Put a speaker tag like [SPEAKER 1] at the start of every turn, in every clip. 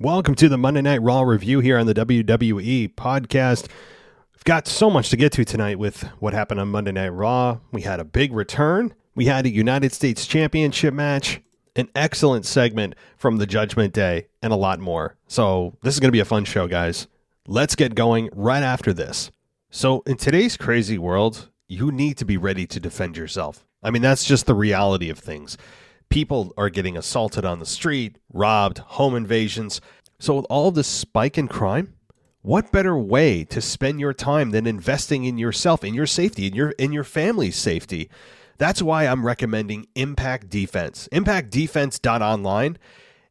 [SPEAKER 1] Welcome to the Monday Night Raw review here on the WWE podcast. We've got so much to get to tonight with what happened on Monday Night Raw. We had a big return. We had a United States Championship match, an excellent segment from the Judgment Day, and a lot more. So this is going to be a fun show, guys. Let's get going right after this. So in today's crazy world, you need to be ready to defend yourself. I mean, that's just the reality of things. People are getting assaulted on the street, robbed, home invasions. So with all this spike in crime, what better way to spend your time than investing in yourself, in your safety, in your family's safety? That's why I'm recommending Impact Defense. ImpactDefense.online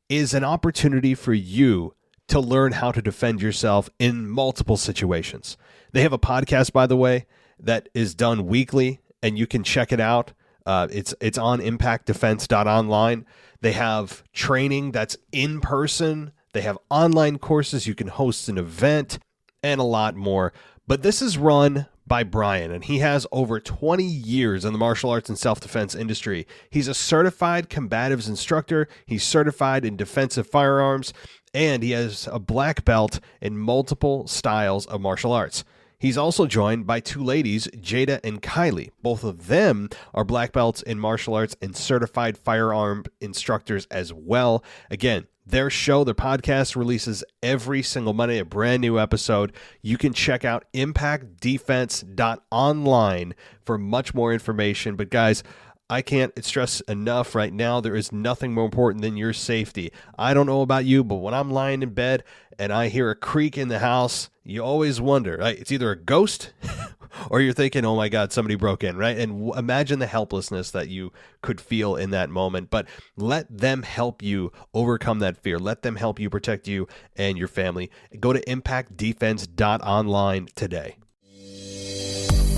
[SPEAKER 1] is an opportunity for you to learn how to defend yourself in multiple situations. They have a podcast, by the way, that is done weekly, and you can check it out. It's on ImpactDefense.online. They have training that's in person. They have online courses. You can host an event and a lot more. But this is run by Brian, and he has over 20 years in the martial arts and self-defense industry. He's a certified combatives instructor. He's certified in defensive firearms, and he has a black belt in multiple styles of martial arts. He's also joined by two ladies, Jada and Kylie. Both of them are black belts in martial arts and certified firearm instructors as well. Again, their podcast releases every single Monday, a brand new episode. You can check out impactdefense.online for much more information. But guys, I can't stress enough right now, there is nothing more important than your safety. I don't know about you, but when I'm lying in bed and I hear a creak in the house, you always wonder, right? It's either a ghost or you're thinking, oh my God, somebody broke in, right? And imagine the helplessness that you could feel in that moment. But let them help you overcome that fear. Let them help you protect you and your family. Go to impactdefense.online today.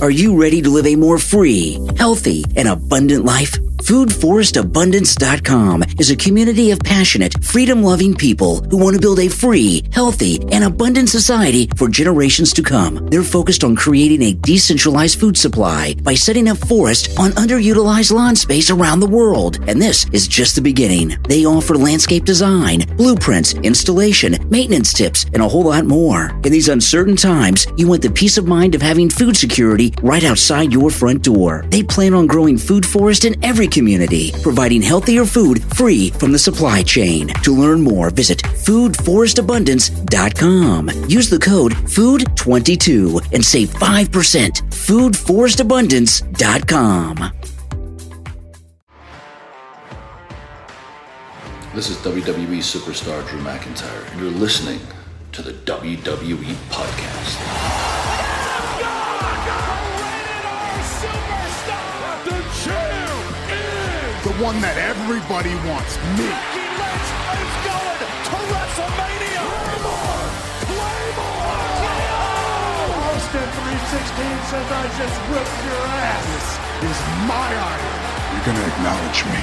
[SPEAKER 2] Are you ready to live a more free, healthy, and abundant life? FoodForestAbundance.com is a community of passionate, freedom-loving people who want to build a free, healthy, and abundant society for generations to come. They're focused on creating a decentralized food supply by setting up forests on underutilized lawn space around the world. And this is just the beginning. They offer landscape design, blueprints, installation, maintenance tips, and a whole lot more. In these uncertain times, you want the peace of mind of having food security right outside your front door. They plan on growing food forest in every community, providing healthier food free from the supply chain. To learn more, visit foodforestabundance.com. Use the code FOOD22 and save 5%. foodforestabundance.com.
[SPEAKER 3] This is WWE superstar Drew McIntyre, and you're listening to the WWE podcast.
[SPEAKER 4] The one that everybody wants, me.
[SPEAKER 5] Becky Lynch is going to WrestleMania. Claymore!
[SPEAKER 4] Austin 316 says I just whipped your ass. This is my iron. You're going to acknowledge me.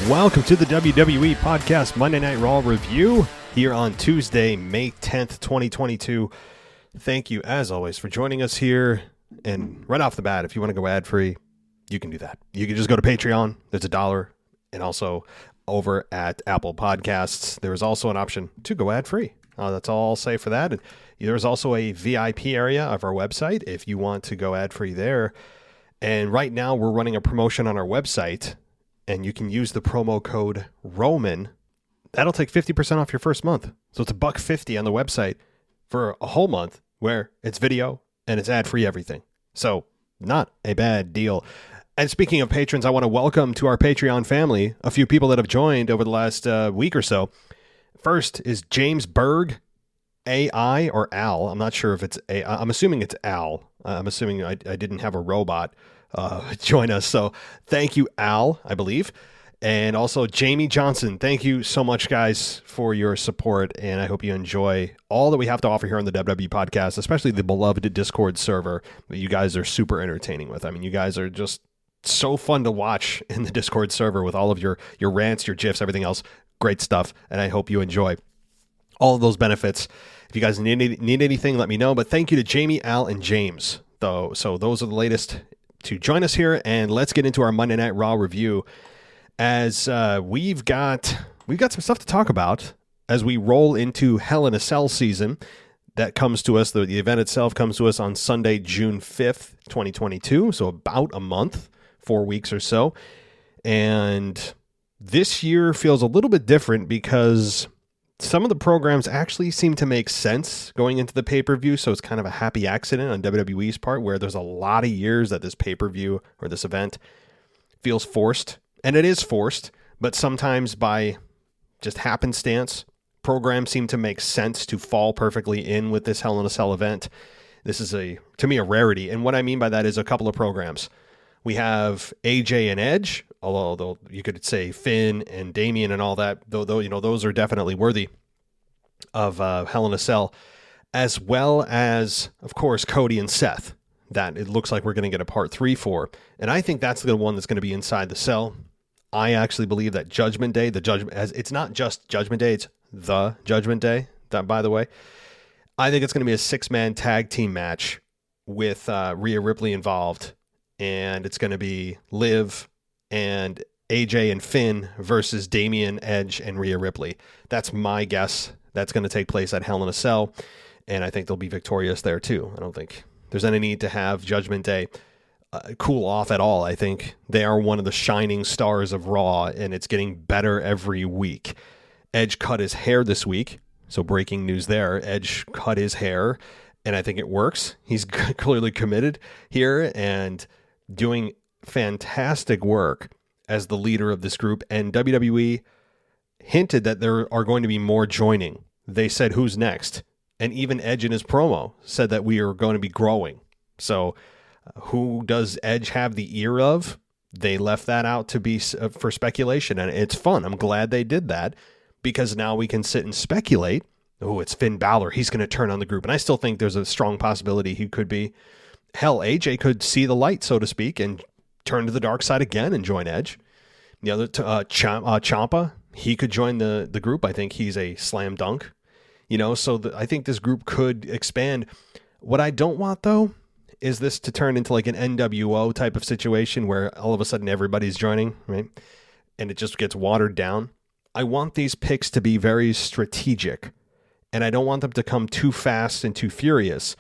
[SPEAKER 1] Welcome to the WWE podcast Monday Night Raw review here on Tuesday, May 10th, 2022. Thank you, as always, for joining us here. And right off the bat, if you want to go ad-free, you can do that. You can just go to Patreon. There's $1. And also over at Apple Podcasts, there is also an option to go ad-free. That's all I'll say for that. And there's also a VIP area of our website if you want to go ad-free there. And right now we're running a promotion on our website, and you can use the promo code ROMAN. That'll take 50% off your first month. So it's $150 on the website for a whole month where it's video and it's ad-free everything. So not a bad deal. And speaking of patrons, I want to welcome to our Patreon family a few people that have joined over the last week or so. First is James Berg, AI or Al. I'm not sure if it's A. I'm assuming it's Al. I'm assuming I didn't have a robot join us. So thank you, Al, I believe. And also Jamie Johnson. Thank you so much, guys, for your support. And I hope you enjoy all that we have to offer here on the WWE podcast, especially the beloved Discord server that you guys are super entertaining with. I mean, you guys are just so fun to watch in the Discord server with all of your rants, your GIFs, everything else. Great stuff. And I hope you enjoy all of those benefits. If you guys need anything, let me know. But thank you to Jamie, Al, and James, though. So those are the latest to join us here. And let's get into our Monday Night Raw review, as we've got we've got some stuff to talk about as we roll into Hell in a Cell season. That comes to us, the event itself comes to us on Sunday, June 5th, 2022. So about a month, 4 weeks or so. And this year feels a little bit different because some of the programs actually seem to make sense going into the pay-per-view. So it's kind of a happy accident on WWE's part, where there's a lot of years that this pay-per-view or this event feels forced. And it is forced, but sometimes by just happenstance, programs seem to make sense to fall perfectly in with this Hell in a Cell event. This is, to me, a rarity. And what I mean by that is a couple of programs. We have AJ and Edge, although you could say Finn and Damian and all that, though those are definitely worthy of Hell in a Cell, as well as, of course, Cody and Seth, that it looks like we're going to get a part 3 for. And I think that's the one that's going to be inside the cell. I actually believe that Judgment Day, it's not just Judgment Day, it's the Judgment Day, that, by the way. I think it's going to be a 6-man tag team match with Rhea Ripley involved. And it's going to be Liv and AJ and Finn versus Damian, Edge, and Rhea Ripley. That's my guess. That's going to take place at Hell in a Cell. And I think they'll be victorious there too. I don't think there's any need to have Judgment Day cool off at all. I think they are one of the shining stars of Raw, and it's getting better every week. Edge cut his hair this week, so breaking news there. Edge cut his hair, and I think it works. He's clearly committed here and doing fantastic work as the leader of this group. And WWE hinted that there are going to be more joining. They said, who's next? And even Edge in his promo said that we are going to be growing. So who does Edge have the ear of? They left that out to be for speculation, and it's fun. I'm glad they did that, because now we can sit and speculate. Oh, it's Finn Balor. He's going to turn on the group. And I still think there's a strong possibility he could be. Hell, AJ could see the light, so to speak, and turn to the dark side again and join Edge. The other, Ciampa, he could join the group. I think he's a slam dunk. So I think this group could expand. What I don't want, though, is this to turn into like an NWO type of situation where all of a sudden everybody's joining, right? And it just gets watered down. I want these picks to be very strategic, and I don't want them to come too fast and too furious.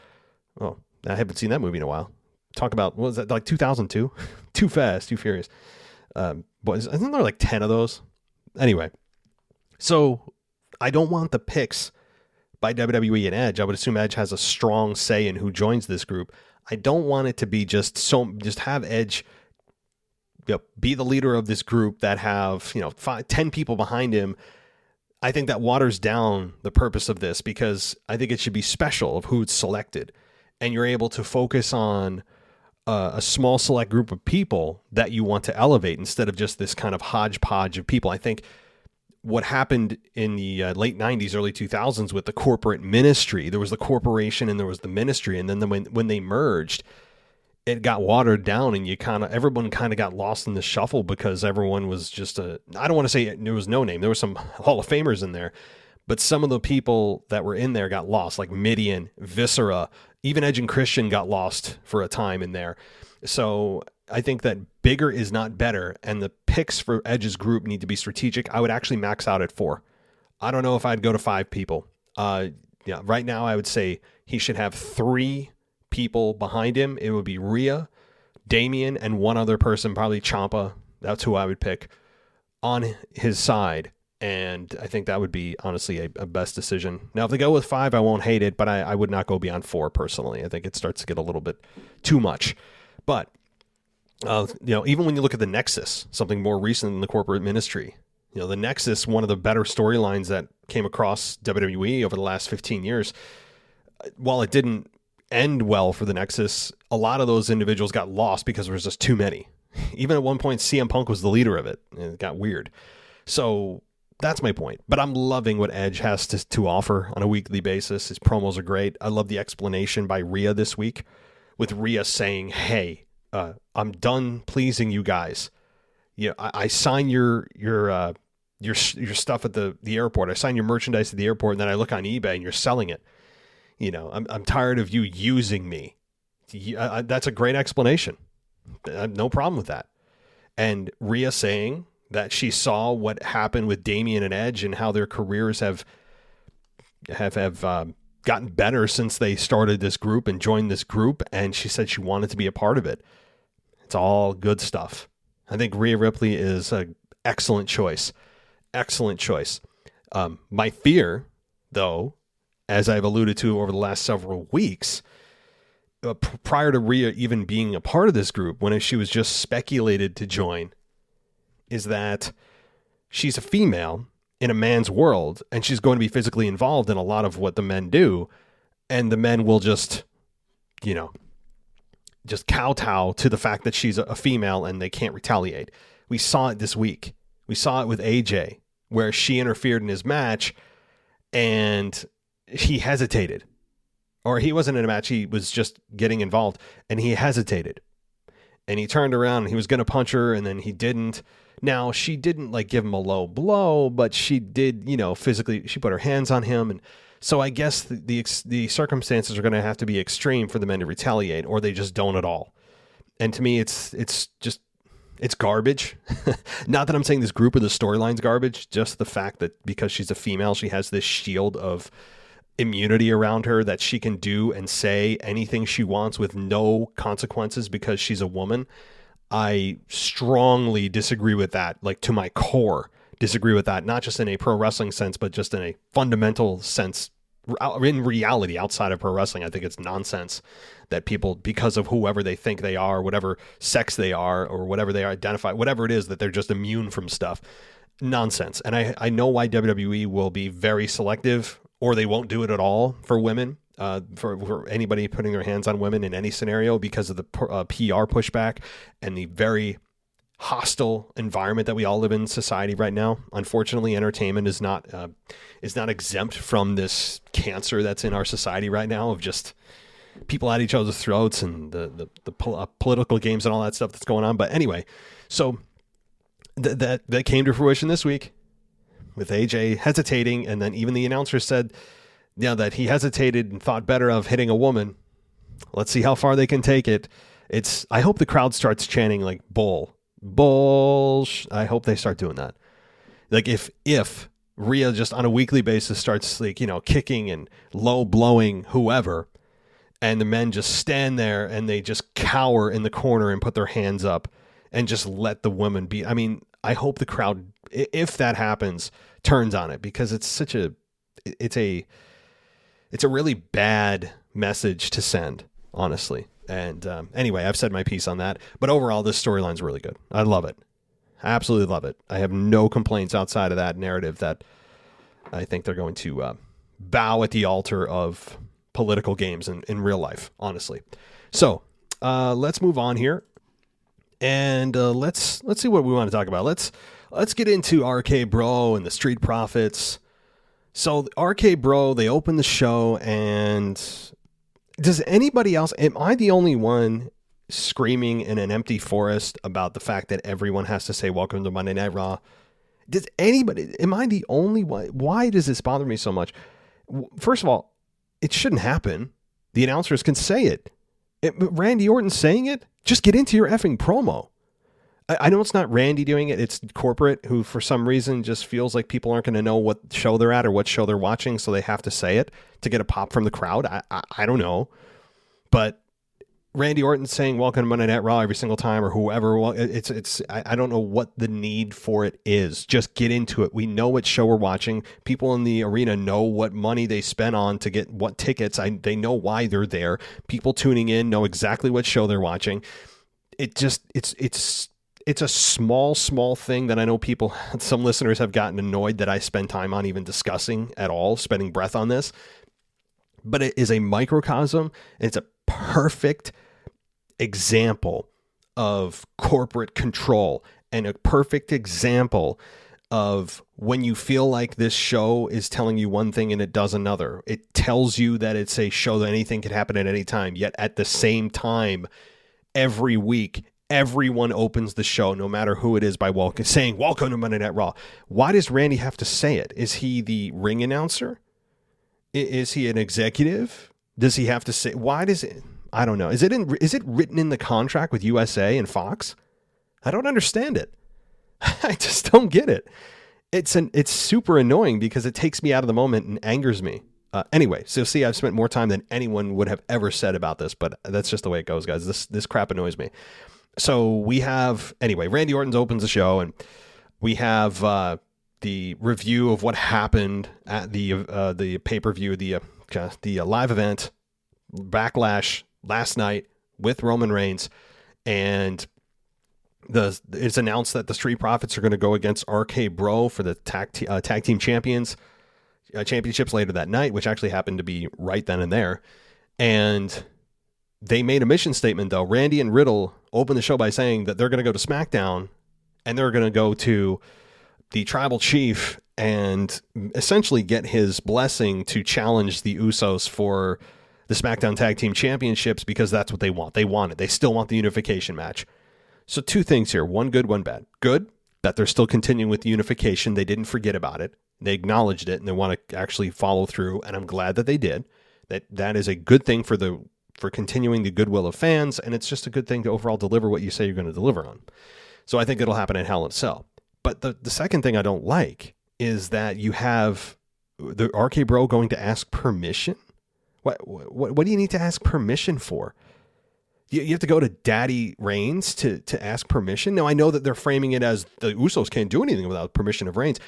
[SPEAKER 1] Oh, I haven't seen that movie in a while. Talk about, what was that, like 2002? Too Fast, Too Furious. But isn't there like 10 of those? Anyway, so I don't want the picks by WWE and Edge. I would assume Edge has a strong say in who joins this group. I don't want it to be just have Edge be the leader of this group that have 10 people behind him. I think that waters down the purpose of this, because I think it should be special of who's selected, and you're able to focus on a small select group of people that you want to elevate instead of just this kind of hodgepodge of people. I think what happened in the late 90s, early 2000s with the corporate ministry, there was the corporation and there was the ministry. And then when they merged, it got watered down, and everyone kind of got lost in the shuffle, because everyone was just I don't want to say there was no name. There were some Hall of Famers in there, but some of the people that were in there got lost, like Midian, Viscera, even Edge and Christian got lost for a time in there. So I think that bigger is not better, and the picks for Edge's group need to be strategic. I would actually max out at 4. I don't know if I'd go to 5 people. Right now I would say he should have 3 people behind him. It would be Rhea, Damian, and one other person, probably Ciampa. That's who I would pick on his side. And I think that would be honestly a best decision. Now, if they go with 5, I won't hate it, but I would not go beyond 4 personally. I think it starts to get a little bit too much. But even when you look at the Nexus, something more recent than the corporate ministry, the Nexus, one of the better storylines that came across WWE over the last 15 years, while it didn't end well for the Nexus, a lot of those individuals got lost because there was just too many. Even at one point, CM Punk was the leader of it, and it got weird. So that's my point. But I'm loving what Edge has to offer on a weekly basis. His promos are great. I love the explanation by Rhea this week, with Rhea saying, hey, I'm done pleasing you guys. I sign your stuff at the airport. I sign your merchandise at the airport, and then I look on eBay and you're selling it. I'm tired of you using me. That's a great explanation. I have no problem with that. And Rhea saying that she saw what happened with Damian and Edge and how their careers have gotten better since they started this group and joined this group. And she said she wanted to be a part of it. It's all good stuff. I think Rhea Ripley is an excellent choice. Excellent choice. My fear, though, as I've alluded to over the last several weeks, prior to Rhea even being a part of this group, when she was just speculated to join, is that she's a female in a man's world, and she's going to be physically involved in a lot of what the men do, and the men will just kowtow to the fact that she's a female and they can't retaliate. We saw it this week. We saw it with AJ, where she interfered in his match and he hesitated. Or he wasn't in a match, he was just getting involved, and he hesitated. And he turned around and he was going to punch her, and then he didn't. Now, she didn't give him a low blow, but she did, physically, she put her hands on him. And so I guess the circumstances are going to have to be extreme for the men to retaliate, or they just don't at all. And to me, it's garbage. Not that I'm saying this group or the storyline's garbage, just the fact that because she's a female, she has this shield of immunity around her that she can do and say anything she wants with no consequences because she's a woman. I strongly disagree with that, to my core, disagree with that, not just in a pro wrestling sense, but just in a fundamental sense. In reality, outside of pro wrestling, I think it's nonsense that people, because of whoever they think they are, whatever sex they are, or whatever they identify, whatever it is, that they're just immune from stuff. Nonsense. And I know why WWE will be very selective, or they won't do it at all for women, for anybody putting their hands on women in any scenario, because of the PR pushback and the very hostile environment that we all live in society right now. Unfortunately, entertainment is not exempt from this cancer that's in our society right now, of just people at each other's throats and the political games and all that stuff that's going on. But anyway, so that came to fruition this week with AJ hesitating, and then even the announcer said, that he hesitated and thought better of hitting a woman. Let's see how far they can take it. I hope the crowd starts chanting bull. I hope they start doing that. If Rhea just on a weekly basis starts kicking and low blowing whoever, and the men just stand there and they just cower in the corner and put their hands up and just let the women be. I mean, I hope the crowd, if that happens, turns on it, because it's a really bad message to send, honestly. And anyway, I've said my piece on that. But overall, this storyline's really good. I love it. I absolutely love it. I have no complaints outside of that narrative that I think they're going to bow at the altar of political games in real life, honestly. So let's move on here. And let's see what we want to talk about. Let's get into RK Bro and the Street Profits. So RK Bro, they opened the show, and does anybody else, am I the only one screaming in an empty forest about the fact that everyone has to say welcome to Monday Night Raw? Am I the only one? Why does this bother me so much? First of all, it shouldn't happen. The announcers can say it. Randy Orton saying it, just get into your effing promo. I know it's not Randy doing it. It's corporate, who for some reason just feels like people aren't going to know what show they're at or what show they're watching, so they have to say it to get a pop from the crowd. I don't know. But Randy Orton saying welcome to Monday Night Raw every single time, or whoever, well, I don't know what the need for it is. Just get into it. We know what show we're watching. People in the arena know what money they spent on to get what tickets. They know why they're there. People tuning in know exactly what show they're watching. It's a small thing that I know some listeners have gotten annoyed that I spend time on even discussing at all, spending breath on this. But it is a microcosm. It's a perfect example of corporate control, and a perfect example of when you feel like this show is telling you one thing and it does another. It tells you that it's a show that anything can happen at any time, yet at the same time, every week, everyone opens the show, no matter who it is, by saying, welcome to Monday Night Raw. Why does Randy have to say it? Is he the ring announcer? Is he an executive? Does he have to say, why does it? I don't know. Is it written in the contract with USA and Fox? I don't understand it. I just don't get it. It's super annoying because it takes me out of the moment and angers me. Anyway, so see, I've spent more time than anyone would have ever said about this, but that's just the way it goes, guys. This crap annoys me. So we have, anyway, Randy Orton opens the show, and we have the review of what happened at the pay-per-view, the live event, Backlash last night with Roman Reigns, and it's announced that the Street Profits are going to go against RK Bro for the tag team championships later that night, which actually happened to be right then and there. And they made a mission statement, though. Randy and Riddle opened the show by saying that they're going to go to SmackDown and they're going to go to the Tribal Chief and essentially get his blessing to challenge the Usos for the SmackDown Tag Team Championships, because that's what they want. They want it. They still want the unification match. So two things here. One good, one bad. Good, that they're still continuing with the unification. They didn't forget about it. They acknowledged it, and they want to actually follow through, and I'm glad that they did. That is a good thing for continuing the goodwill of fans, and it's just a good thing to overall deliver what you say you're going to deliver on. So I think it'll happen in Hell in a Cell. But the second thing I don't like is that you have the RK Bro going to ask permission. What do you need to ask permission for? You have to go to Daddy Reigns to ask permission? Now, I know that they're framing it as the Usos can't do anything without permission of Reigns,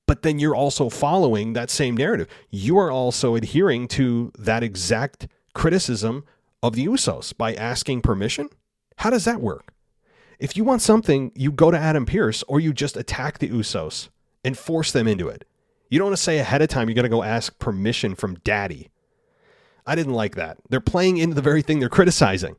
[SPEAKER 1] but then you're also following that same narrative. You are also adhering to that exact criticism of the Usos by asking permission. How does that work? If you want something, you go to Adam Pearce, or you just attack the Usos and force them into it. You don't want to say ahead of time you're going to go ask permission from Daddy. I didn't like that. They're playing into the very thing they're criticizing.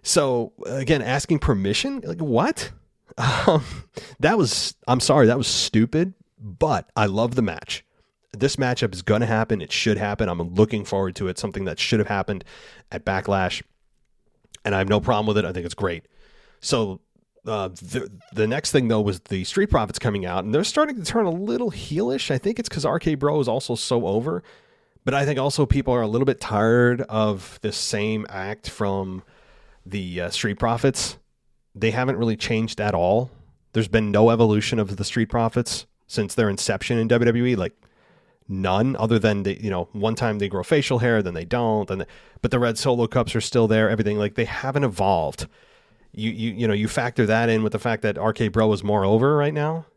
[SPEAKER 1] So again, asking permission, like what? That was stupid, but I love the match. This matchup is going to happen. It should happen. I'm looking forward to it. Something that should have happened at Backlash, and I have no problem with it. I think it's great. So the next thing, though, was the Street Profits coming out, and they're starting to turn a little heelish. I think it's because RK Bro is also so over, but I think also people are a little bit tired of this same act from the Street Profits. They haven't really changed at all. There's been no evolution of the Street Profits since their inception in WWE, like none, other than one time they grow facial hair, then they don't, but the red Solo cups are still there. Everything, like, they haven't evolved. You factor that in with the fact that RK Bro is more over right now,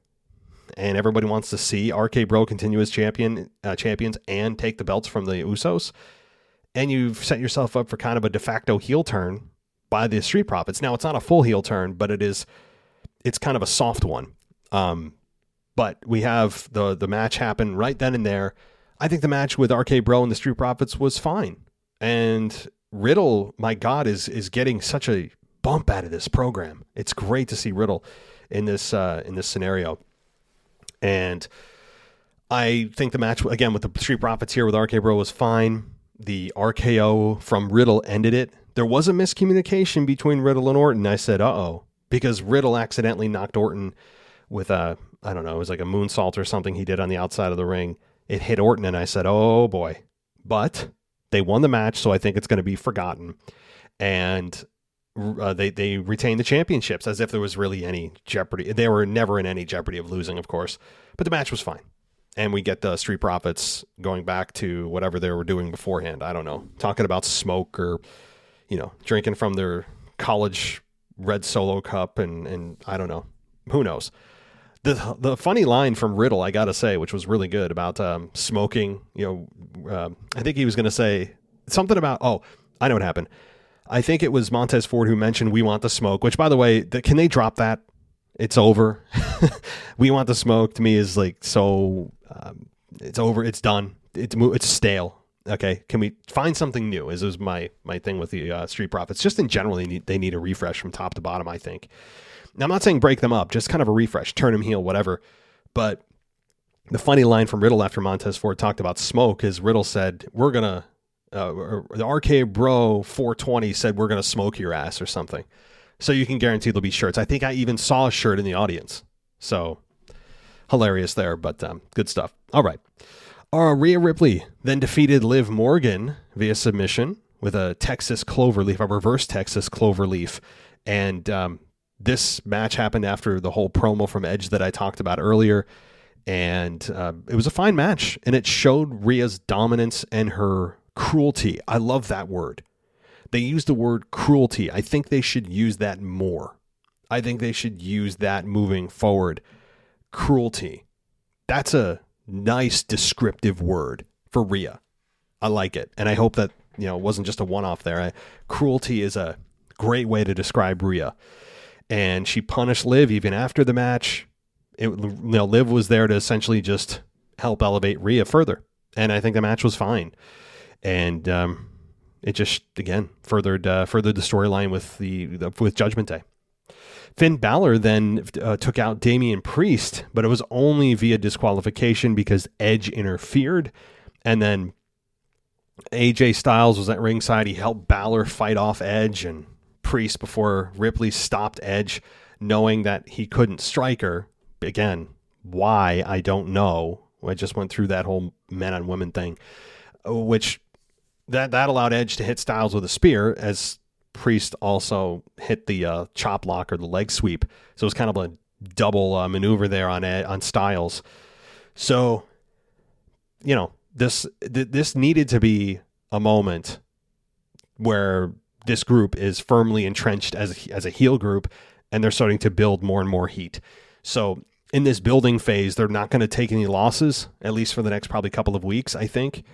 [SPEAKER 1] and everybody wants to see RK Bro continue as champions and take the belts from the Usos, and you've set yourself up for kind of a de facto heel turn by the Street Profits. Now, it's not a full heel turn, but it's kind of a soft one. But we have the match happen right then and there. I think the match with RK Bro and the Street Profits was fine, and Riddle, my God, is getting such a bump out of this program. It's great to see Riddle in this scenario. And I think the match, again, with the Street Profits here with RK Bro was fine. The RKO from Riddle ended it. There was a miscommunication between Riddle and Orton. I said, uh-oh, because Riddle accidentally knocked Orton with I don't know, it was like a moonsault or something he did on the outside of the ring. It hit Orton, and I said, oh boy. But they won the match, so I think it's going to be forgotten. And they retained the championships as if there was really any jeopardy. They were never in any jeopardy of losing, of course, but the match was fine. And we get the Street Profits going back to whatever they were doing beforehand. I don't know, talking about smoke or, drinking from their college red Solo cup, and I don't know, who knows. The funny line from Riddle, I gotta say, which was really good, about smoking. I think he was gonna say something about, I know what happened. I think it was Montez Ford who mentioned "we want the smoke," which, by the way, can they drop that? It's over. "We want the smoke" to me is like so. It's over. It's done. It's stale. Okay, can we find something new? Is my thing with the Street Profits. Just in general, they need a refresh from top to bottom, I think. Now, I'm not saying break them up, just kind of a refresh, turn them heel, whatever. But the funny line from Riddle after Montez Ford talked about smoke is Riddle said, we're going to, the RK Bro 420 said, we're going to smoke your ass or something. So you can guarantee there'll be shirts. I think I even saw a shirt in the audience. So hilarious there, but good stuff. All right. Rhea Ripley then defeated Liv Morgan via submission with a Texas Cloverleaf, a reverse Texas Cloverleaf. And This match happened after the whole promo from Edge that I talked about earlier, and it was a fine match, and it showed Rhea's dominance and her cruelty. I love that word. They used the word cruelty. I think they should use that more. I think they should use that moving forward. Cruelty. That's a nice descriptive word for Rhea. I like it. And I hope that, it wasn't just a one-off there. Cruelty is a great way to describe Rhea. And she punished Liv even after the match. Liv was there to essentially just help elevate Rhea further. And I think the match was fine. And it just, again, furthered the storyline with Judgment Day. Finn Balor then took out Damian Priest, but it was only via disqualification because Edge interfered. And then AJ Styles was at ringside. He helped Balor fight off Edge and Priest before Ripley stopped Edge, knowing that he couldn't strike her. Again, why, I don't know. I just went through that whole men on women thing, which that allowed Edge to hit Styles with a spear, as Priest also hit the chop block or the leg sweep. So it was kind of a double maneuver there on Styles. So, this needed to be a moment where this group is firmly entrenched as a heel group, and they're starting to build more and more heat. So in this building phase, they're not going to take any losses, at least for the next probably couple of weeks, I think.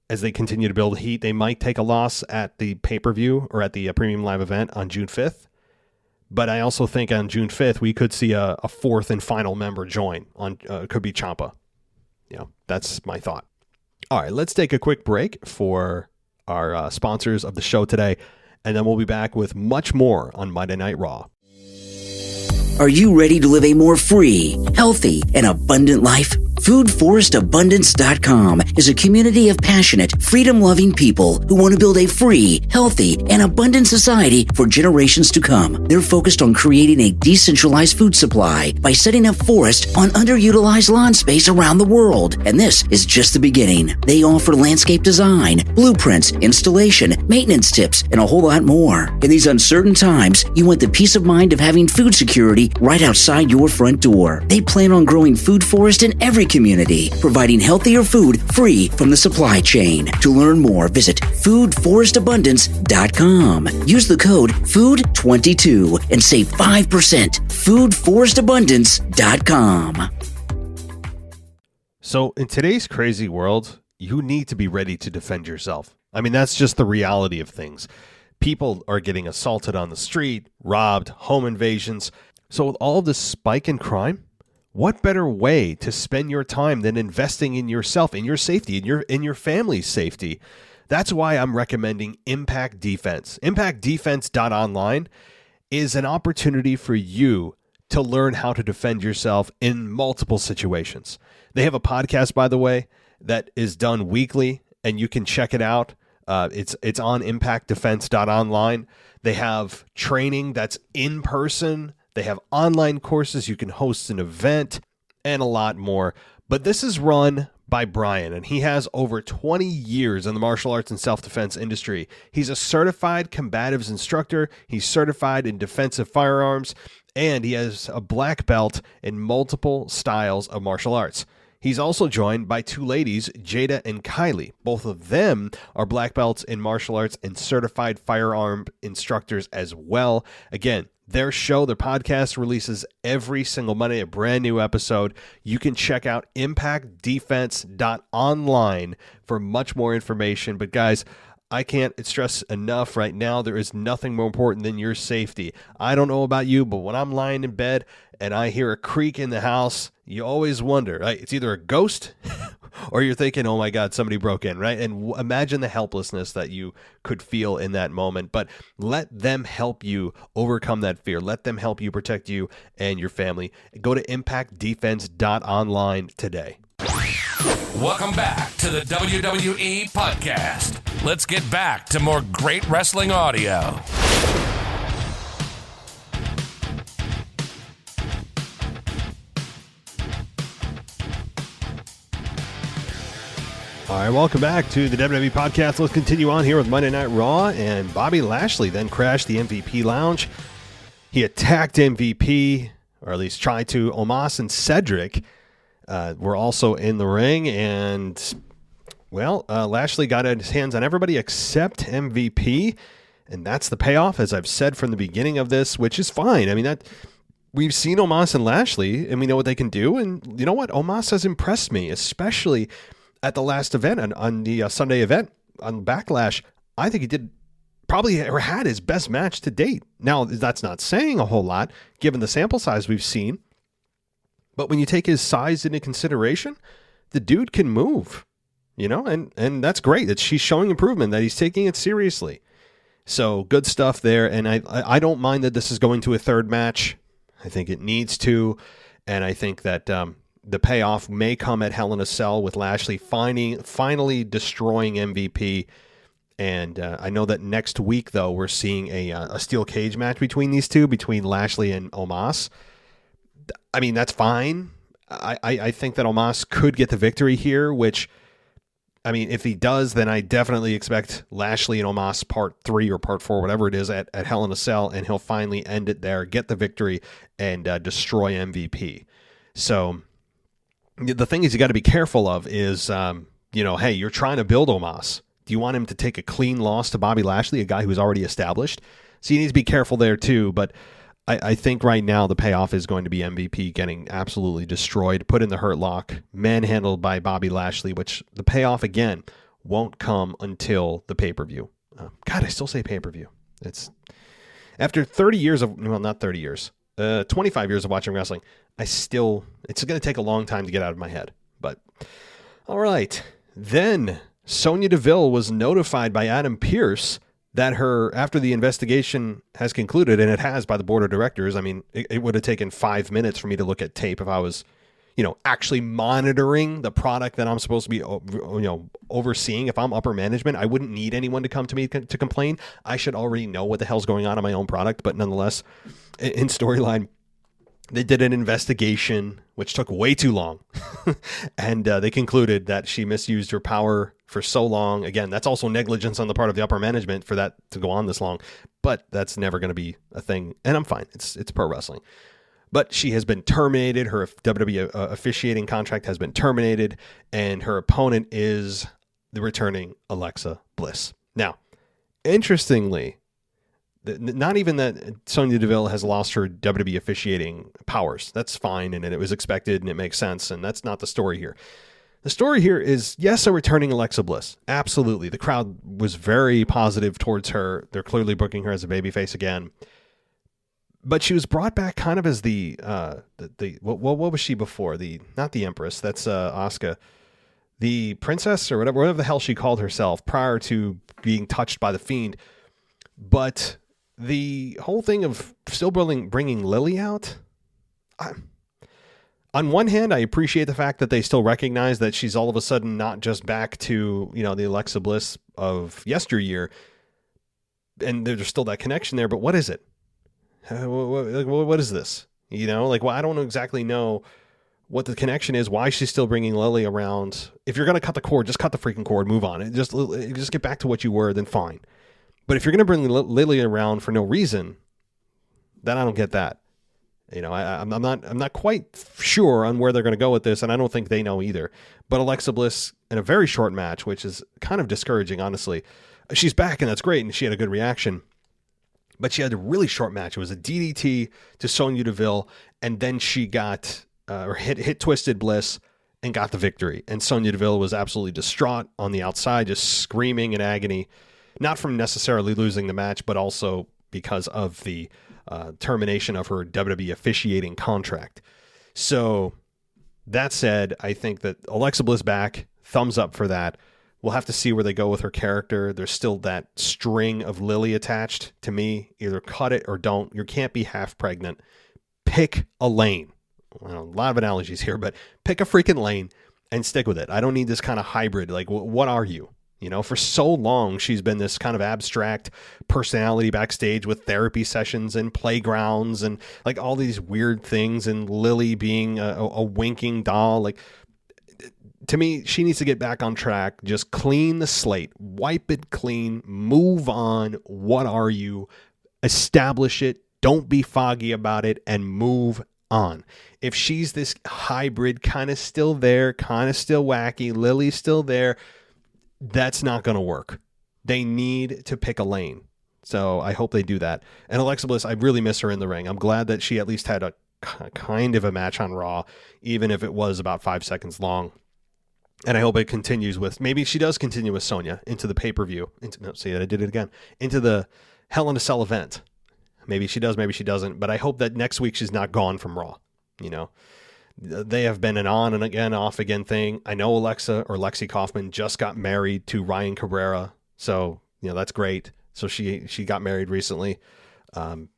[SPEAKER 1] As they continue to build heat, they might take a loss at the pay-per-view or at the premium live event on June 5th. But I also think on June 5th, we could see a fourth and final member join. Could be Ciampa. That's my thought. All right, let's take a quick break for our sponsors of the show today, and then we'll be back with much more on Monday Night Raw.
[SPEAKER 2] Are you ready to live a more free, healthy, and abundant life? FoodForestAbundance.com is a community of passionate, freedom-loving people who want to build a free, healthy, and abundant society for generations to come. They're focused on creating a decentralized food supply by setting up forests on underutilized lawn space around the world. And this is just the beginning. They offer landscape design, blueprints, installation, maintenance tips, and a whole lot more. In these uncertain times, you want the peace of mind of having food security right outside your front door. They plan on growing food forest in every community, providing healthier food free from the supply chain. To learn more, visit foodforestabundance.com. Use the code FOOD22 and save 5%. foodforestabundance.com.
[SPEAKER 1] So in today's crazy world, you need to be ready to defend yourself. I mean, that's just the reality of things. People are getting assaulted on the street, robbed, home invasions. So with all this spike in crime, what better way to spend your time than investing in yourself, in your safety, in your family's safety? That's why I'm recommending Impact Defense. ImpactDefense.online is an opportunity for you to learn how to defend yourself in multiple situations. They have a podcast, by the way, that is done weekly, and you can check it out. It's on ImpactDefense.online. They have training that's in person. They have online courses. You can host an event and a lot more. But this is run by Brian, and he has over 20 years in the martial arts and self-defense industry. He's a certified combatives instructor. He's certified in defensive firearms, and he has a black belt in multiple styles of martial arts. He's also joined by two ladies, Jada and Kylie. Both of them are black belts in martial arts and certified firearm instructors as well. Again, their podcast releases every single Monday, a brand new episode. You can check out impactdefense.online for much more information. But guys, I can't stress enough right now, there is nothing more important than your safety. I don't know about you, but when I'm lying in bed and I hear a creak in the house, you always wonder, right? It's either a ghost or you're thinking, oh my God, somebody broke in, right? And imagine the helplessness that you could feel in that moment. But let them help you overcome that fear. Let them help you protect you and your family. Go to impactdefense.online today.
[SPEAKER 6] Welcome back to the WWE Podcast. Let's get back to more great wrestling audio.
[SPEAKER 1] All right, welcome back to the WWE Podcast. Let's continue on here with Monday Night Raw, and Bobby Lashley then crashed the MVP lounge. He attacked MVP, or at least tried to. Omos and Cedric were also in the ring, and, well, Lashley got his hands on everybody except MVP, and that's the payoff, as I've said from the beginning of this, which is fine. I mean, that we've seen Omos and Lashley, and we know what they can do, and you know what? Omos has impressed me, especially at the last event, on the Sunday event, on Backlash. I think he did probably or had his best match to date. Now, that's not saying a whole lot, given the sample size we've seen, but when you take his size into consideration, the dude can move, and that's great. That she's showing improvement, that he's taking it seriously. So good stuff there, and I don't mind that this is going to a third match. I think it needs to, and I think that the payoff may come at Hell in a Cell with Lashley finally destroying MVP. And I know that next week, though, we're seeing a steel cage match between these two, between Lashley and Omos. I mean, that's fine. I think that Omos could get the victory here, which, I mean, if he does, then I definitely expect Lashley and Omos part 3 or part 4, whatever it is, at Hell in a Cell, and he'll finally end it there, get the victory, and destroy MVP. So the thing is, you got to be careful of is, hey, you're trying to build Omos. Do you want him to take a clean loss to Bobby Lashley, a guy who's already established? So you need to be careful there too, but I think right now the payoff is going to be MVP getting absolutely destroyed, put in the hurt lock, manhandled by Bobby Lashley, which the payoff, again, won't come until the pay-per-view. God, I still say pay-per-view. It's after 30 years of, well, not 30 years, 25 years of watching wrestling, it's going to take a long time to get out of my head. But, all right. Then Sonia Deville was notified by Adam Pearce that after the investigation has concluded, and it has by the board of directors. I mean, it would have taken 5 minutes for me to look at tape if I was, actually monitoring the product that I'm supposed to be, overseeing. If I'm upper management, I wouldn't need anyone to come to me to complain. I should already know what the hell's going on in my own product. But nonetheless, in storyline, they did an investigation, which took way too long. And they concluded that she misused her power for so long. Again, that's also negligence on the part of the upper management for that to go on this long. But that's never going to be a thing. And I'm fine. It's pro wrestling. But she has been terminated. Her WWE officiating contract has been terminated. And her opponent is the returning Alexa Bliss. Now, interestingly, not even that Sonya Deville has lost her WWE officiating powers. That's fine, and it was expected, and it makes sense, and that's not the story here. The story here is, yes, a returning Alexa Bliss. Absolutely. The crowd was very positive towards her. They're clearly booking her as a babyface again. But she was brought back kind of as what was she before? Not the Empress, that's Asuka. The princess, or whatever the hell she called herself prior to being touched by the Fiend. But the whole thing of still bringing Lily out, on one hand, I appreciate the fact that they still recognize that she's all of a sudden not just back to, the Alexa Bliss of yesteryear, and there's still that connection there, but what is it? What is this? I don't exactly know what the connection is, why she's still bringing Lily around. If you're going to cut the cord, just cut the freaking cord, move on. Just get back to what you were, then fine. But if you're going to bring Lily around for no reason, then I don't get that. I'm not quite sure on where they're going to go with this, and I don't think they know either. But Alexa Bliss in a very short match, which is kind of discouraging, honestly. She's back, and that's great, and she had a good reaction. But she had a really short match. It was a DDT to Sonya Deville, and then she got hit Twisted Bliss and got the victory. And Sonya Deville was absolutely distraught on the outside, just screaming in agony. Not from necessarily losing the match, but also because of the termination of her WWE officiating contract. So that said, I think that Alexa Bliss back, thumbs up for that. We'll have to see where they go with her character. There's still that string of Lily attached to me. Either cut it or don't. You can't be half pregnant. Pick a lane. Well, a lot of analogies here, but pick a freaking lane and stick with it. I don't need this kind of hybrid. Like, what are you? For so long, she's been this kind of abstract personality backstage with therapy sessions and playgrounds and like all these weird things, and Lily being a winking doll. Like, to me, she needs to get back on track. Just clean the slate, wipe it clean, move on. What are you? Establish it. Don't be foggy about it and move on. If she's this hybrid, kind of still there, kind of still wacky, Lily's still there, that's not going to work. They need to pick a lane. So I hope they do that. And Alexa Bliss, I really miss her in the ring. I'm glad that she at least had a kind of a match on Raw, even if it was about 5 seconds long. And I hope it continues with, maybe she does continue with Sonia into the pay-per-view. I did it again. Into the Hell in a Cell event. Maybe she does, maybe she doesn't. But I hope that next week she's not gone from Raw. You know, they have been an on and again, off again thing. I know Alexa or Lexi Kaufman just got married to Ryan Cabrera. So, you know, that's great. So she got married recently.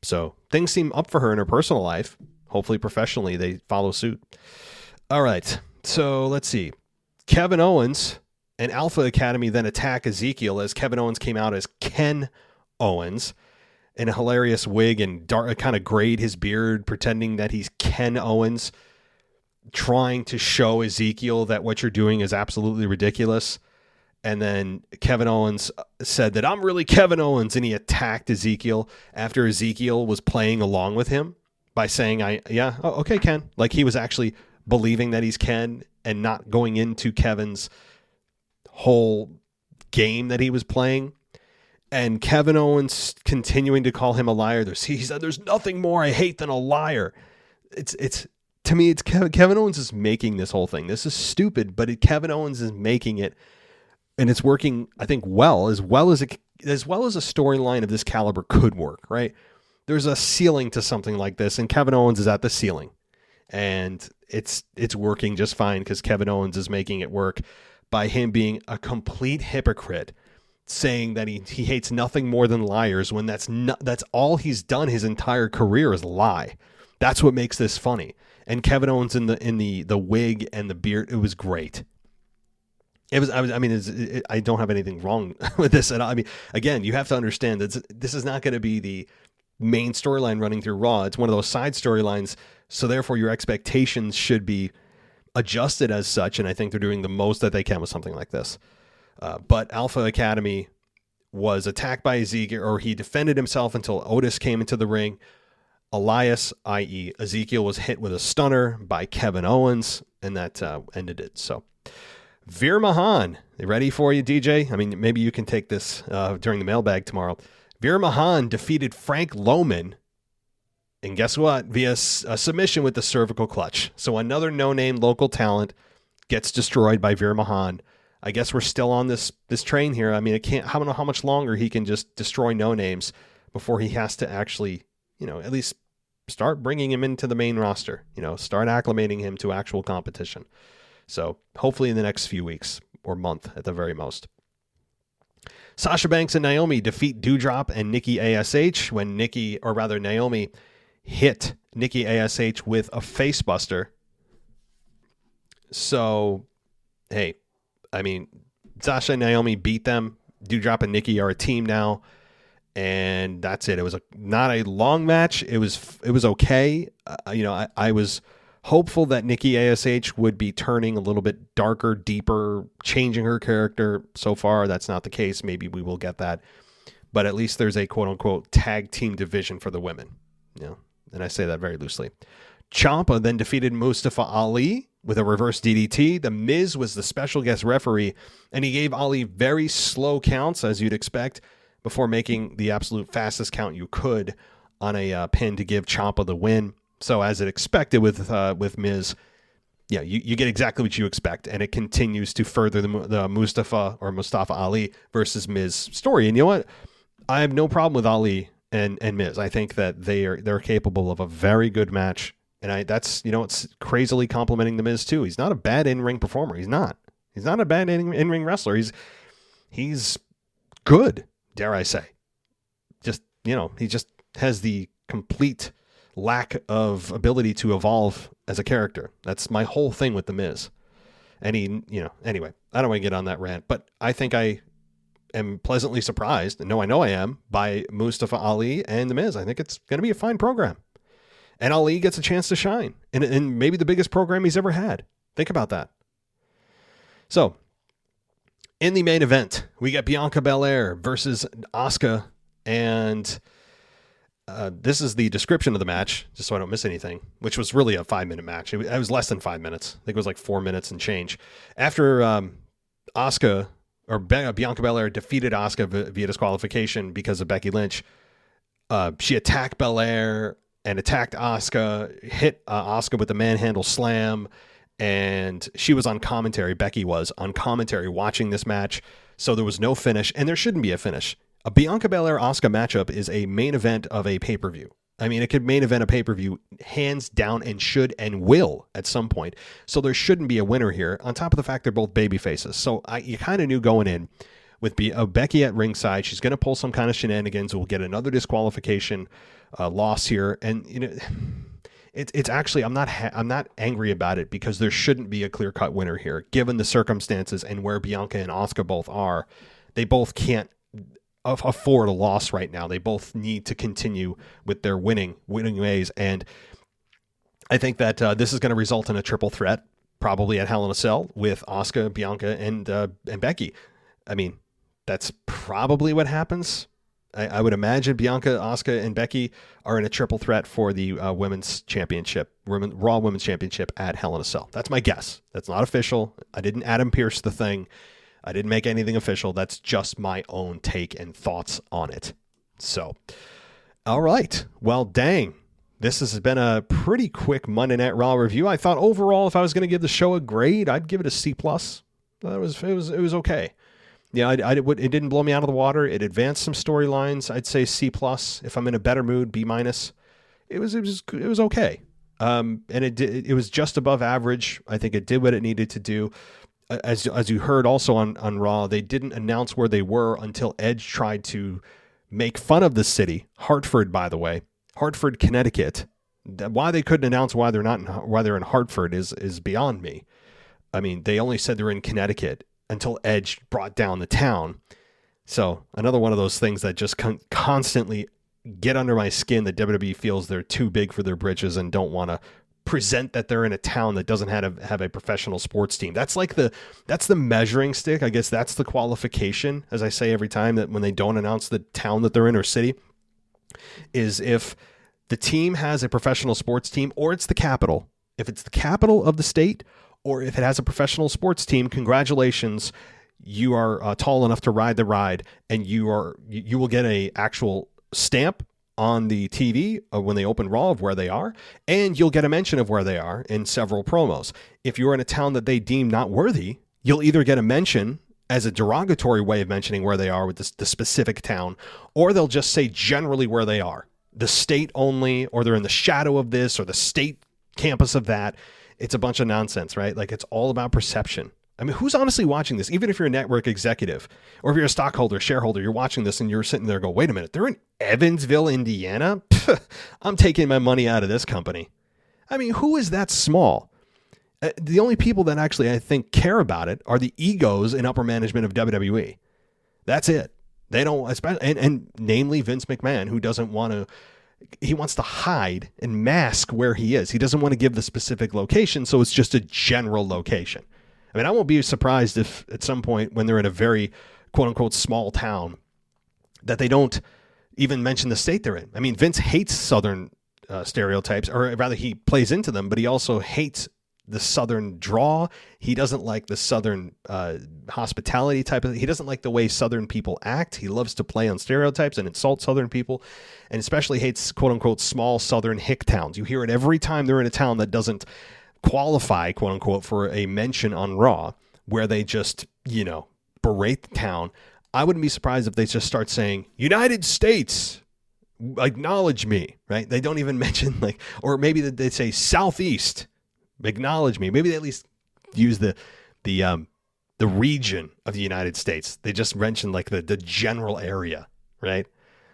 [SPEAKER 1] So things seem up for her in her personal life. Hopefully professionally they follow suit. All right. So let's see. Kevin Owens and Alpha Academy then attack Ezekiel as Kevin Owens came out as Ken Owens in a hilarious wig and kind of grayed his beard, pretending that he's Ken Owens, trying to show Ezekiel that what you're doing is absolutely ridiculous. And then Kevin Owens said that I'm really Kevin Owens, and he attacked Ezekiel after Ezekiel was playing along with him by saying, okay, Ken. Like he was actually believing that he's Ken and not going into Kevin's whole game that he was playing. And Kevin Owens continuing to call him a liar. He said, there's nothing more I hate than a liar. It's to me, it's Kevin Owens is making this whole thing. This is stupid, but Kevin Owens is making it, and it's working, I think, as well as a storyline of this caliber could work, right? There's a ceiling to something like this, and Kevin Owens is at the ceiling. And it's working just fine because Kevin Owens is making it work by him being a complete hypocrite, saying that he hates nothing more than liars when that's all he's done his entire career is lie. That's what makes this funny. And Kevin Owens in the wig and the beard, it was great. I don't have anything wrong with this at all. I mean, again, you have to understand that this is not going to be the main storyline running through Raw. It's one of those side storylines. So therefore your expectations should be adjusted as such. And I think they're doing the most that they can with something like this. But Alpha Academy was attacked by Ezekiel, or he defended himself until Otis came into the ring. Elias, i.e. Ezekiel, was hit with a stunner by Kevin Owens, and that ended it. So Veer Mahan, they ready for you, DJ? I mean, maybe you can take this during the mailbag tomorrow. Veer Mahan defeated Frank Loman, and guess what? Via a submission with the cervical clutch. So another no-name local talent gets destroyed by Veer Mahan. I guess we're still on this train here. I mean, I don't know how much longer he can just destroy no-names before he has to actually, at least start bringing him into the main roster, start acclimating him to actual competition. So hopefully in the next few weeks or month at the very most. Sasha Banks and Naomi defeat Doudrop and Nikki ASH when Naomi hit Nikki ASH with a facebuster. So, hey, I mean, Sasha and Naomi beat them. Doudrop and Nikki are a team now, and that's it. It was not a long match. It was okay. I was hopeful that Nikki ASH would be turning a little bit darker, deeper, changing her character. So far, that's not the case. Maybe we will get that. But at least there's a quote-unquote tag team division for the women. And I say that very loosely. Ciampa then defeated Mustafa Ali with a reverse DDT. The Miz was the special guest referee, and he gave Ali very slow counts, as you'd expect, before making the absolute fastest count you could on a pin to give Ciampa the win. So as it expected with Miz, you get exactly what you expect, and it continues to further the Mustafa Ali versus Miz story. And you know what? I have no problem with Ali and Miz. I think that they're capable of a very good match, and that's it's crazily complimenting the Miz too. He's not a bad in-ring performer. He's not a bad in-ring wrestler. He's good, dare I say. Just he just has the complete lack of ability to evolve as a character. That's my whole thing with the Miz. And anyway, I don't want to get on that rant, but I think I am pleasantly surprised, and I know I am, by Mustafa Ali and the Miz. I think it's going to be a fine program. And Ali gets a chance to shine in maybe the biggest program he's ever had. Think about that. So, in the main event, we got Bianca Bel-Air versus Asuka and This is the description of the match, just so I don't miss anything, which was really a 5-minute match. It was less than 5 minutes. I think it was like 4 minutes and change. After Bianca Belair defeated Asuka via disqualification because of Becky Lynch, she attacked Belair and attacked Asuka, hit Asuka with the manhandle slam, and she was on commentary. Becky was on commentary watching this match, so there was no finish, and there shouldn't be a finish. A Bianca Belair Asuka matchup is a main event of a pay-per-view. I mean, it could main event a pay-per-view hands down and should and will at some point. So there shouldn't be a winner here, on top of the fact they're both baby faces. So you kind of knew going in with Becky at ringside, she's going to pull some kind of shenanigans. We'll get another disqualification loss here. And, you know, it's actually, I'm not angry about it because there shouldn't be a clear-cut winner here, given the circumstances and where Bianca and Asuka both are. They both can't afford a loss right now. They both need to continue with their winning ways, and I think that this is going to result in a triple threat, probably at Hell in a Cell, with Asuka, Bianca, and Becky. I mean, that's probably what happens. I would imagine Bianca, Asuka, and Becky are in a triple threat for the women's championship, Raw Women's Championship at Hell in a Cell. That's my guess. That's not official. I didn't Adam Pearce the thing. I didn't make anything official. That's just my own take and thoughts on it. So, all right. Well, dang. This has been a pretty quick Monday Night Raw review. I thought overall, if I was going to give the show a grade, I'd give it a C+. It was okay. Yeah, it didn't blow me out of the water. It advanced some storylines. I'd say C+. If I'm in a better mood, B-. It was okay. And it was just above average. I think it did what it needed to do. As you heard also on Raw, they didn't announce where they were until Edge tried to make fun of the city. Hartford, by the way. Hartford, Connecticut. Why they couldn't announce why they're in Hartford is beyond me. I mean, they only said they're in Connecticut until Edge brought down the town. So another one of those things that just constantly get under my skin, that WWE feels they're too big for their britches and don't want to present that they're in a town that doesn't have a professional sports team. That's the measuring stick. I guess that's the qualification, as I say every time, that when they don't announce the town that they're in or city, is if the team has a professional sports team or it's the capital. If it's the capital of the state or if it has a professional sports team, congratulations, you are tall enough to ride the ride, and you will get a actual stamp on the TV when they open Raw of where they are, and you'll get a mention of where they are in several promos. If you're in a town that they deem not worthy, you'll either get a mention as a derogatory way of mentioning where they are with the specific town, or they'll just say generally where they are, the state only, or they're in the shadow of this or the state campus of that. It's a bunch of nonsense, right? Like, it's all about perception. I mean, who's honestly watching this? Even if you're a network executive or if you're a stockholder, shareholder, you're watching this and you're sitting there go, wait a minute, they're in Evansville, Indiana? I'm taking my money out of this company. I mean, who is that small? The only people that actually, I think, care about it are the egos in upper management of WWE. That's it. They don't, and namely Vince McMahon, who doesn't want to, he wants to hide and mask where he is. He doesn't want to give the specific location, so it's just a general location. I mean, I won't be surprised if at some point when they're in a very quote-unquote small town that they don't even mention the state they're in. I mean, Vince hates Southern stereotypes, or rather he plays into them, but he also hates the Southern draw. He doesn't like the Southern hospitality type of, he doesn't like the way Southern people act. He loves to play on stereotypes and insult Southern people, and especially hates quote-unquote small Southern hick towns. You hear it every time they're in a town that doesn't qualify, quote unquote, for a mention on Raw, where they just, berate the town. I wouldn't be surprised if they just start saying, United States, acknowledge me, right? They don't even mention, or maybe they say Southeast, acknowledge me. Maybe they at least use the region of the United States. They just mention the general area, right?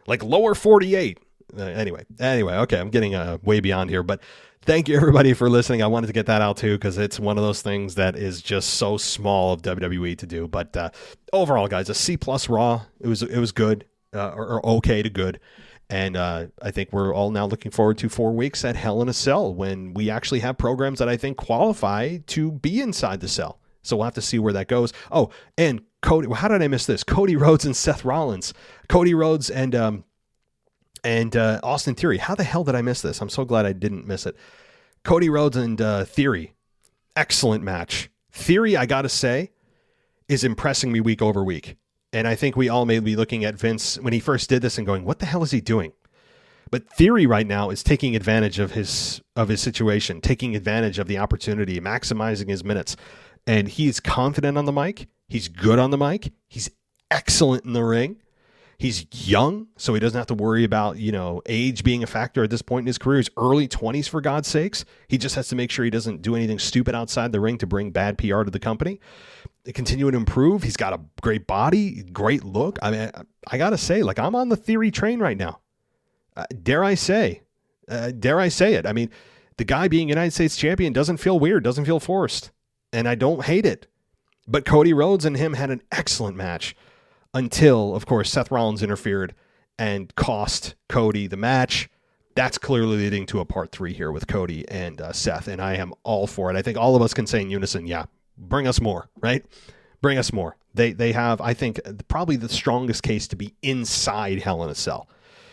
[SPEAKER 1] Like lower 48. Anyway, okay, I'm getting way beyond here, but thank you everybody for listening. I wanted to get that out too, because it's one of those things that is just so small of WWE to do. But overall, guys, a C+ Raw. It was good, or okay to good. And I think we're all now looking forward to 4 weeks at Hell in a Cell, when we actually have programs that I think qualify to be inside the cell. So we'll have to see where that goes. Oh, and Cody, how did I miss this? Cody Rhodes and Seth Rollins. Cody Rhodes and And Austin Theory, how the hell did I miss this? I'm so glad I didn't miss it. Cody Rhodes and Theory, excellent match. Theory, I got to say, is impressing me week over week. And I think we all may be looking at Vince when he first did this and going, what the hell is he doing? But Theory right now is taking advantage of his situation, taking advantage of the opportunity, maximizing his minutes. And he's confident on the mic. He's good on the mic. He's excellent in the ring. He's young, so he doesn't have to worry about, age being a factor at this point in his career. He's early 20s, for God's sakes. He just has to make sure he doesn't do anything stupid outside the ring to bring bad PR to the company. Continue to improve. He's got a great body, great look. I mean, I got to say, I'm on the Theory train right now. Dare I say it. I mean, the guy being United States champion doesn't feel weird, doesn't feel forced, and I don't hate it. But Cody Rhodes and him had an excellent match. Until, of course, Seth Rollins interfered and cost Cody the match. That's clearly leading to a part 3 here with Cody and Seth, and I am all for it. I think all of us can say in unison, yeah, bring us more, right? Bring us more. They have, I think, probably the strongest case to be inside Hell in a Cell.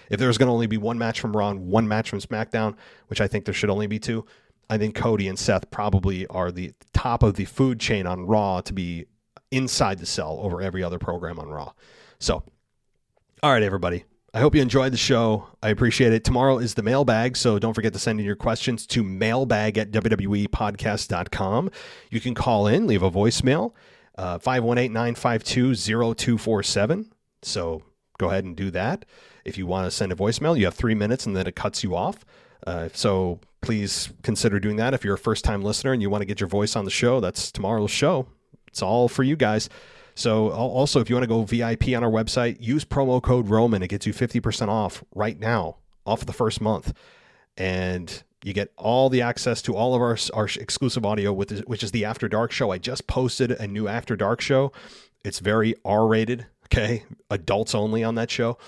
[SPEAKER 1] If there's going to only be one match from Raw and one match from SmackDown, which I think there should only be 2, I think Cody and Seth probably are the top of the food chain on Raw to be inside the cell over every other program on Raw. So, all right, everybody. I hope you enjoyed the show. I appreciate it. Tomorrow is the mailbag, so don't forget to send in your questions to mailbag@wwepodcast.com. You can call in, leave a voicemail, 518-952-0247. So go ahead and do that. If you want to send a voicemail, you have 3 minutes and then it cuts you off. So please consider doing that. If you're a first-time listener and you want to get your voice on the show, that's tomorrow's show. It's all for you guys. So also, if you want to go VIP on our website, use promo code Roman. It gets you 50% off right now, off of the first month. And you get all the access to all of our exclusive audio, which is the After Dark show. I just posted a new After Dark show. It's very R-rated, okay? Adults only on that show.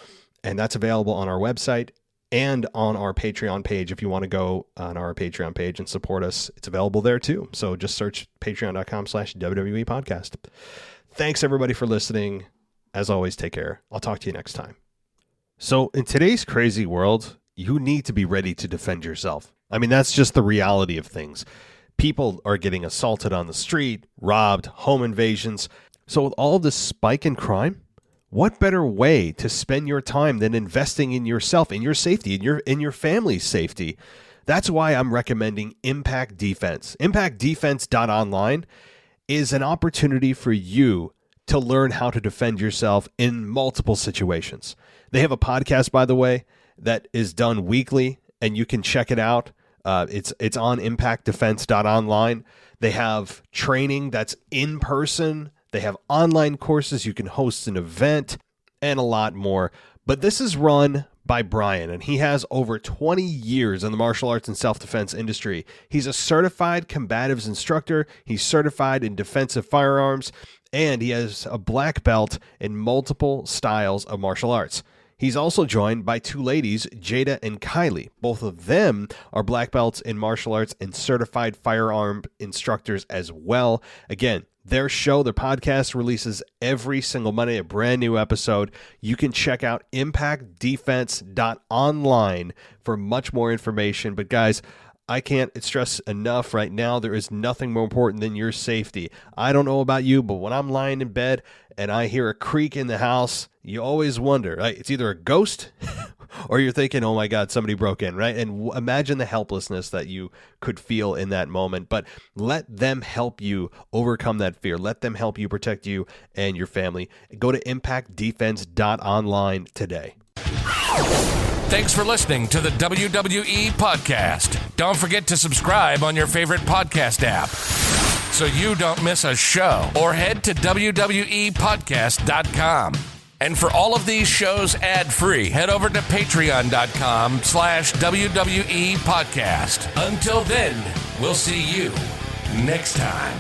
[SPEAKER 1] And that's available on our website and on our Patreon page. If you want to go on our Patreon page and support us, it's available there too. So just search patreon.com/WWE podcast. Thanks everybody for listening. As always, take care. I'll talk to you next time. So in today's crazy world, you need to be ready to defend yourself. I mean, that's just the reality of things. People are getting assaulted on the street, robbed, home invasions. So with all this spike in crime, what better way to spend your time than investing in yourself, in your safety, in your family's safety? That's why I'm recommending Impact Defense. ImpactDefense.online is an opportunity for you to learn how to defend yourself in multiple situations. They have a podcast, by the way, that is done weekly, and you can check it out. It's on ImpactDefense.online. They have training that's in person. They have online courses. You can host an event and a lot more. But this is run by Brian, and he has over 20 years in the martial arts and self-defense industry. He's a certified combatives instructor. He's certified in defensive firearms, and he has a black belt in multiple styles of martial arts. He's also joined by 2 ladies, Jada and Kylie. Both of them are black belts in martial arts and certified firearm instructors as well. Again, their podcast releases every single Monday, a brand new episode. You can check out ImpactDefense.online for much more information. But guys, I can't stress enough right now, there is nothing more important than your safety. I don't know about you, but when I'm lying in bed and I hear a creak in the house, you always wonder, right? It's either a ghost or you're thinking, oh my God, somebody broke in, right? And imagine the helplessness that you could feel in that moment. But let them help you overcome that fear. Let them help you protect you and your family. Go to ImpactDefense.online today.
[SPEAKER 6] Thanks for listening to the WWE Podcast. Don't forget to subscribe on your favorite podcast app so you don't miss a show, or head to WWEpodcast.com. And for all of these shows ad-free, head over to patreon.com/WWE Podcast. Until then, we'll see you next time.